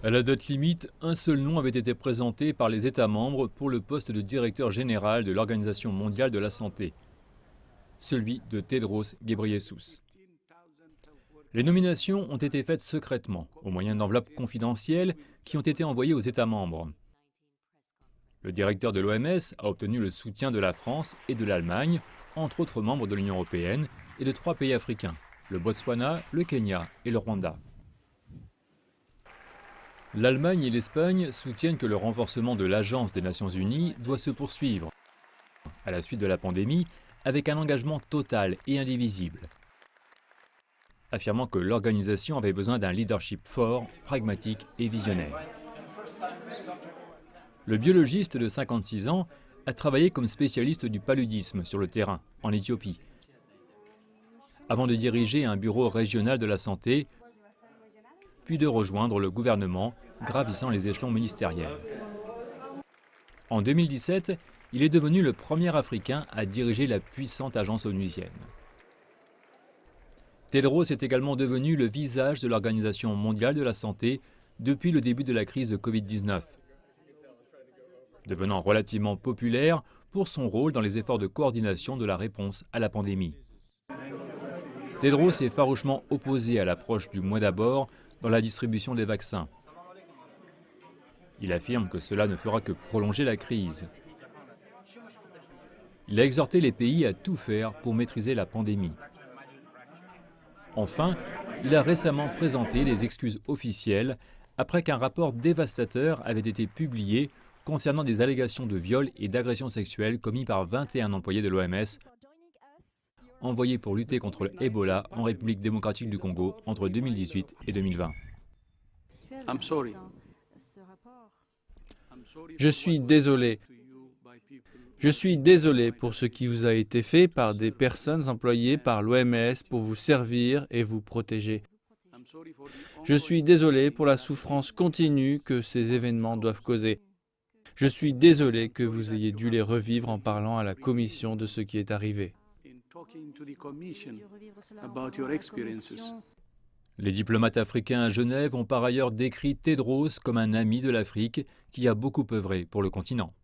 À la date limite, un seul nom avait été présenté par les États membres pour le poste de directeur général de l'Organisation mondiale de la santé, celui de Tedros Ghebreyesus. Les nominations ont été faites secrètement, au moyen d'enveloppes confidentielles qui ont été envoyées aux États membres. Le directeur de l'OMS a obtenu le soutien de la France et de l'Allemagne, entre autres membres de l'Union européenne, et de 3 pays africains, le Botswana, le Kenya et le Rwanda. L'Allemagne et l'Espagne soutiennent que le renforcement de l'Agence des Nations Unies doit se poursuivre, à la suite de la pandémie, avec un engagement total et indivisible, affirmant que l'organisation avait besoin d'un leadership fort, pragmatique et visionnaire. Le biologiste de 56 ans a travaillé comme spécialiste du paludisme sur le terrain, en Éthiopie, avant de diriger un bureau régional de la santé, puis de rejoindre le gouvernement, gravissant les échelons ministériels. En 2017, il est devenu le premier Africain à diriger la puissante agence onusienne. Tedros est également devenu le visage de l'Organisation mondiale de la santé depuis le début de la crise de Covid-19, devenant relativement populaire pour son rôle dans les efforts de coordination de la réponse à la pandémie. Tedros est farouchement opposé à l'approche du mois d'abord dans la distribution des vaccins. Il affirme que cela ne fera que prolonger la crise. Il a exhorté les pays à tout faire pour maîtriser la pandémie. Enfin, il a récemment présenté les excuses officielles après qu'un rapport dévastateur avait été publié concernant des allégations de viol et d'agressions sexuelles commis par 21 employés de l'OMS envoyés pour lutter contre le Ebola en République démocratique du Congo entre 2018 et 2020. Je suis désolé. Je suis désolé pour ce qui vous a été fait par des personnes employées par l'OMS pour vous servir et vous protéger. Je suis désolé pour la souffrance continue que ces événements doivent causer. Je suis désolé que vous ayez dû les revivre en parlant à la Commission de ce qui est arrivé. Les diplomates africains à Genève ont par ailleurs décrit Tedros comme un ami de l'Afrique qui a beaucoup œuvré pour le continent.